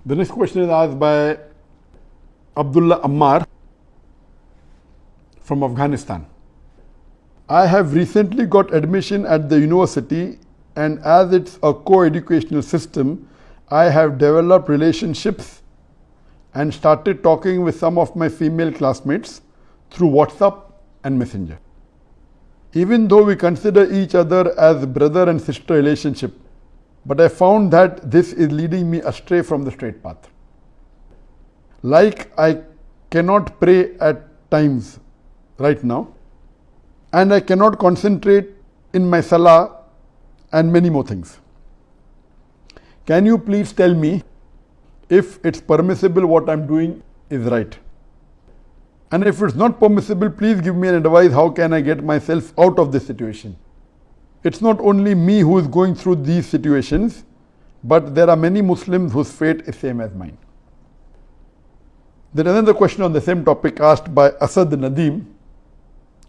The next question is asked by Abdullah Ammar from Afghanistan. I have recently got admission at the university, and as it's a co-educational system, I have developed relationships and started talking with some of my female classmates through WhatsApp and Messenger. Even though we consider each other as brother and sister relationship, but I found that this is leading me astray from the straight path. Like I cannot pray at times right now, and I cannot concentrate in my salah and many more things. Can you please tell me if it's permissible what I'm doing is right? And if it's not permissible, please give me an advice how can I get myself out of this situation. It's not only me who is going through these situations, but there are many Muslims whose fate is same as mine. There is another question on the same topic asked by Asad Nadeem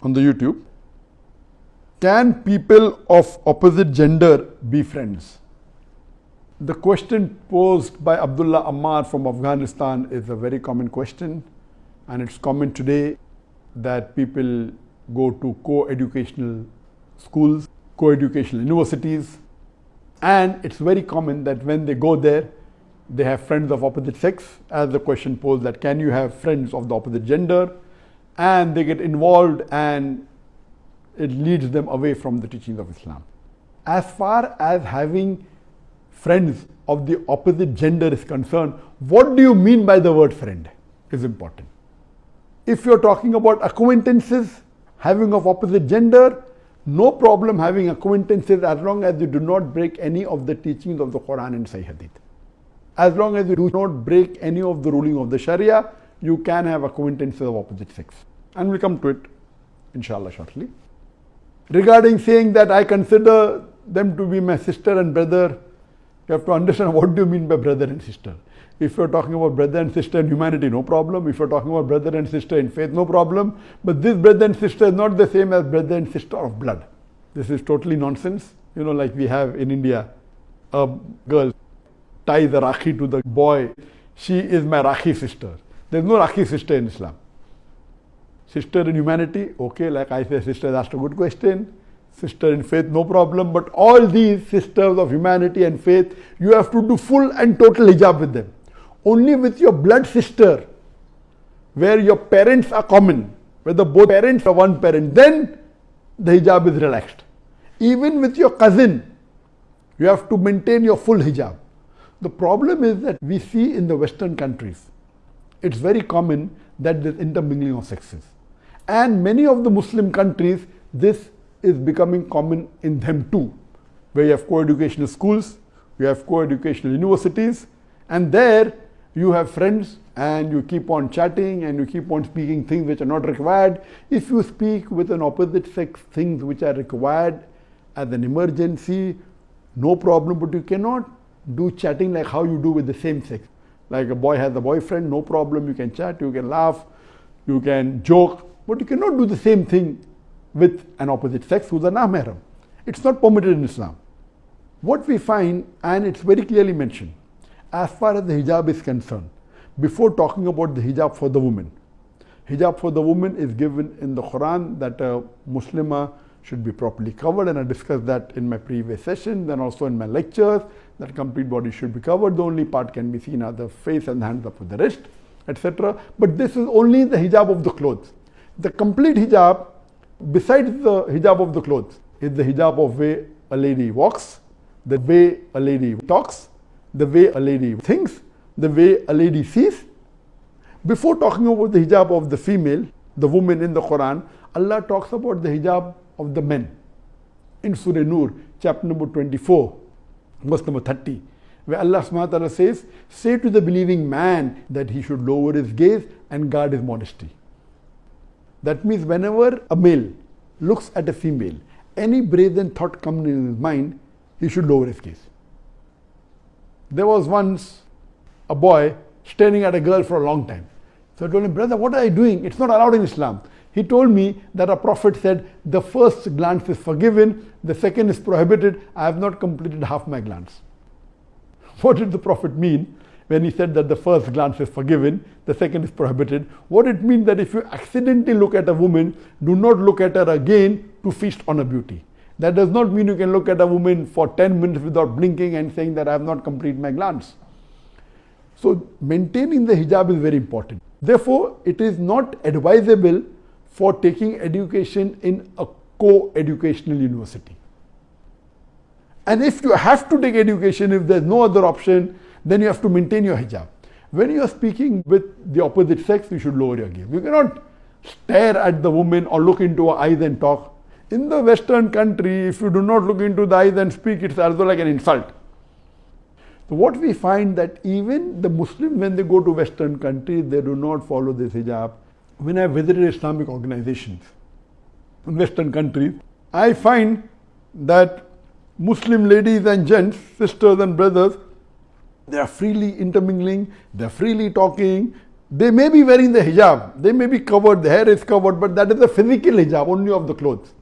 on the YouTube. Can people of opposite gender be friends? The question posed by Abdullah Ammar from Afghanistan is a very common question, and it's common today that people go to co-educational schools, co-educational universities, and it's very common that when they go there, they have friends of opposite sex, as the question posed that can you have friends of the opposite gender, and they get involved and it leads them away from the teachings of Islam. As far as having friends of the opposite gender is concerned, what do you mean by the word friend is important. If you're talking about acquaintances, having of opposite gender, no problem having acquaintances as long as you do not break any of the teachings of the Quran and Sahih Hadith. As long as you do not break any of the ruling of the Sharia, you can have acquaintances of opposite sex. And we'll come to it, inshallah, shortly. Regarding saying that I consider them to be my sister and brother, you have to understand what do you mean by brother and sister. If you're talking about brother and sister in humanity, no problem. If you're talking about brother and sister in faith, no problem. But this brother and sister is not the same as brother and sister of blood. This is totally nonsense. You know, like we have in India, a girl ties a Rakhi to the boy. She is my Rakhi sister. There's no Rakhi sister in Islam. Sister in humanity, okay, like I say, sister asked a good question. Sister in faith, no problem. But all these sisters of humanity and faith, you have to do full and total hijab with them. Only with your blood sister, where your parents are common, whether both parents are one parent, then the hijab is relaxed. Even with your cousin, you have to maintain your full hijab. The problem is that we see in the Western countries, it's very common that there's intermingling of sexes. And many of the Muslim countries, this is becoming common in them too, where you have co-educational schools, you have co-educational universities, and there you have friends and you keep on chatting and you keep on speaking things which are not required. If you speak with an opposite sex things which are required as an emergency, no problem, but you cannot do chatting like how you do with the same sex. Like a boy has a boyfriend, no problem, you can chat, you can laugh, you can joke, but you cannot do the same thing with an opposite sex who's a non-mahram. It's not permitted in Islam. What we find, and it's very clearly mentioned, as far as the hijab is concerned, before talking about the hijab for the woman is given in the Quran that a Muslimah should be properly covered, and I discussed that in my previous session, then also in my lectures, that complete body should be covered. The only part can be seen are the face and the hands up with the wrist, etc. But this is only the hijab of the clothes. The complete hijab, besides the hijab of the clothes, is the hijab of way a lady walks, the way a lady talks, the way a lady thinks, the way a lady sees. Before talking about the hijab of the female, the woman in the Quran, Allah talks about the hijab of the men. In Surah Nur, chapter number 24, verse number 30, where Allah subhanahu wa ta'ala says, say to the believing man that he should lower his gaze and guard his modesty. That means whenever a male looks at a female, any brazen thought comes in his mind, he should lower his gaze. There was once a boy staring at a girl for a long time. So I told him, brother, what are you doing? It's not allowed in Islam. He told me that a prophet said, the first glance is forgiven, the second is prohibited. I have not completed half my glance. What did the prophet mean? when he said that the first glance is forgiven, the second is prohibited. What it means that if you accidentally look at a woman, do not look at her again to feast on her beauty. That does not mean you can look at a woman for 10 minutes without blinking and saying that I have not completed my glance. So maintaining the hijab is very important. Therefore, it is not advisable for taking education in a co-educational university. And if you have to take education, if there's no other option, then you have to maintain your hijab. When you are speaking with the opposite sex, you should lower your gaze. You cannot stare at the woman or look into her eyes and talk. In the Western country, if you do not look into the eyes and speak, it's also like an insult. So what we find that even the Muslims, when they go to Western countries, they do not follow this hijab. When I visited Islamic organizations in Western countries, I find that Muslim ladies and gents, sisters and brothers, they are freely intermingling, they are freely talking. They may be wearing the hijab, they may be covered, the hair is covered, but that is the physical hijab, only of the clothes.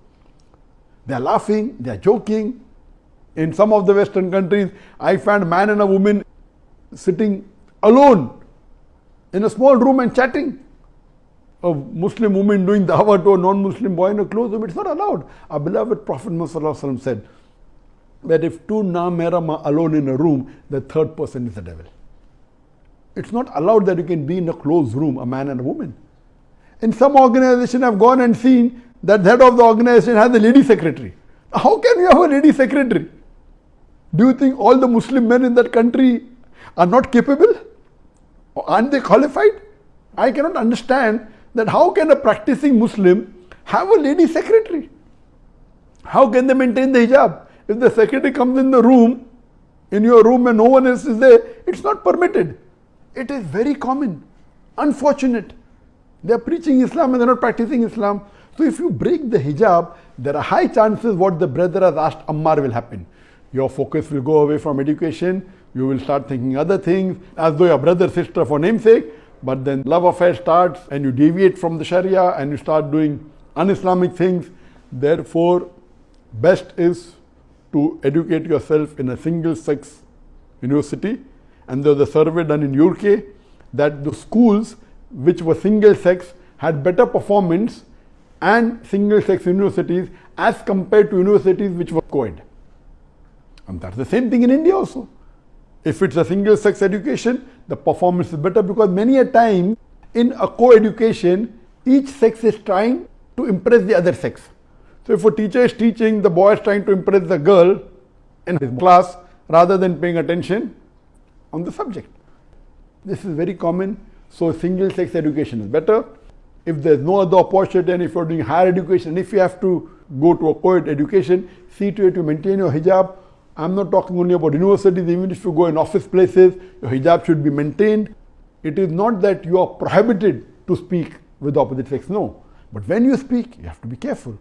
They are laughing, they are joking. In some of the Western countries, I found a man and a woman sitting alone in a small room and chatting. A Muslim woman doing dawah to a non-Muslim boy in a closed room, it's not allowed. Our beloved Prophet Muhammad said that if two na-mehram are alone in a room, the third person is the devil. It's not allowed that you can be in a closed room, a man and a woman. In some organization, I've gone and seen that the head of the organization has a lady secretary. How can you have a lady secretary? Do you think all the Muslim men in that country are not capable? Or aren't they qualified? I cannot understand that how can a practicing Muslim have a lady secretary? How can they maintain the hijab? If the secretary comes in the room, in your room and no one else is there, it's not permitted. It is very common. Unfortunate. They are preaching Islam and they are not practicing Islam. So if you break the hijab, there are high chances what the brother has asked Ammar will happen. Your focus will go away from education, you will start thinking other things, as though your brother, sister for namesake, but then love affair starts and you deviate from the Sharia and you start doing un-Islamic things. Therefore, best is to educate yourself in a single-sex university. And there was a survey done in UK that the schools which were single-sex had better performance and single-sex universities as compared to universities which were co-ed. And that's the same thing in India also. If it's a single-sex education, the performance is better because many a time in a co-education, each sex is trying to impress the other sex. So if a teacher is teaching, the boy is trying to impress the girl in his class rather than paying attention on the subject. This is very common. So single-sex education is better. If there's no other opportunity and if you're doing higher education, if you have to go to a co-ed education, see to it to maintain your hijab. I'm not talking only about universities, even if you go in office places, your hijab should be maintained. It is not that you are prohibited to speak with the opposite sex, no. But when you speak, you have to be careful.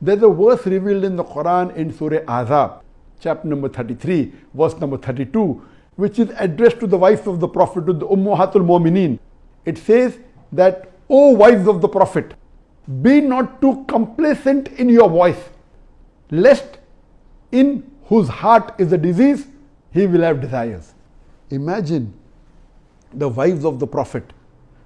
There's a verse revealed in the Quran in Surah Ahzab, chapter number 33, verse number 32, which is addressed to the wives of the Prophet, to the Ummahatul Mu'mineen. It says that, O wives of the Prophet, be not too complacent in your voice, lest in whose heart is a disease, he will have desires. Imagine the wives of the Prophet.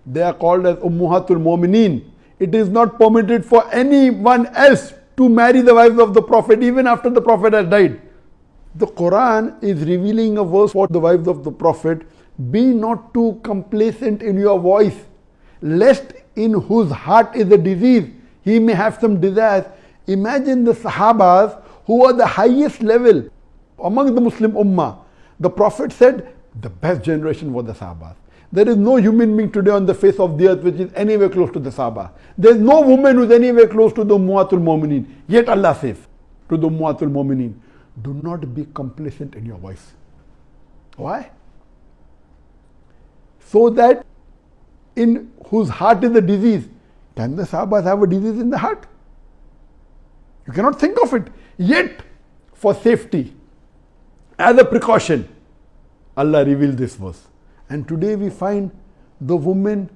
They are called as Ummahatul Mu'mineen. It is not permitted for anyone else to marry the wives of the Prophet even after the Prophet has died. The Quran is revealing a verse for the wives of the Prophet. Be not too complacent in your voice, lest in whose heart is a disease, he may have some desires. Imagine the Sahabas who are the highest level among the Muslim Ummah. The Prophet said the best generation was the Sahabas. There is no human being today on the face of the earth which is anywhere close to the Sahaba. There is no woman who is anywhere close to the Ummahatul Mu'mineen. Yet Allah says to the Ummahatul Mu'mineen, do not be complacent in your voice. Why? So that in whose heart is a disease. Can the Sahabas have a disease in the heart? You cannot think of it. Yet, for safety, as a precaution, Allah revealed this verse. And today we find the women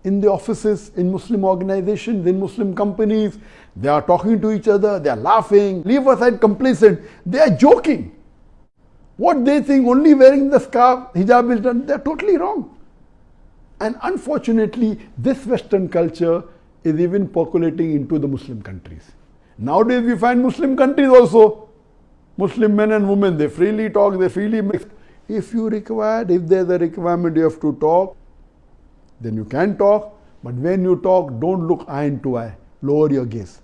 in the offices, in Muslim organizations, in Muslim companies, they are talking to each other, they are laughing, leave aside complacent, they are joking. What they think only wearing the scarf, hijab is done, they're totally wrong. And unfortunately, this Western culture is even percolating into the Muslim countries. Nowadays we find Muslim countries also, Muslim men and women, they freely talk, they freely mix. If there's a requirement you have to talk, then you can talk. But when you talk, don't look eye into eye, lower your gaze.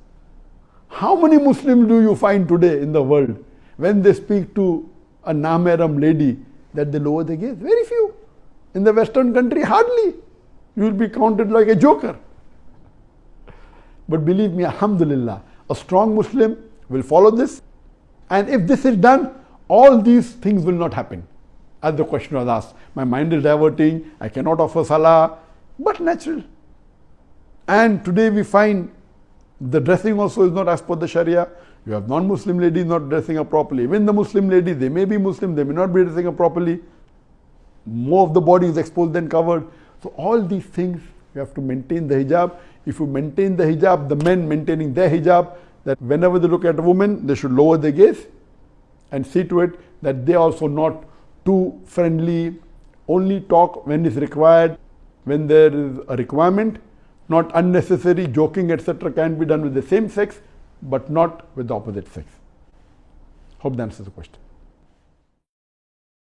How many Muslims do you find today in the world, when they speak to a namaram lady, that they lower their gaze? Very few. In the Western country, hardly. You will be counted like a joker. But believe me, alhamdulillah, a strong Muslim will follow this. And if this is done, all these things will not happen. As the question was asked, my mind is diverting, I cannot offer salah, but natural. And today we find the dressing also is not as per the Sharia. You have non-Muslim ladies not dressing up properly. Even the Muslim ladies, they may be Muslim, they may not be dressing up properly. More of the body is exposed than covered. So all these things, you have to maintain the hijab. If you maintain the hijab, the men maintaining their hijab, that whenever they look at a woman, they should lower their gaze and see to it that they also not too friendly, only talk when is required, when there is a requirement. Not unnecessary joking, etc. can be done with the same sex, but not with the opposite sex. Hope that answers the question.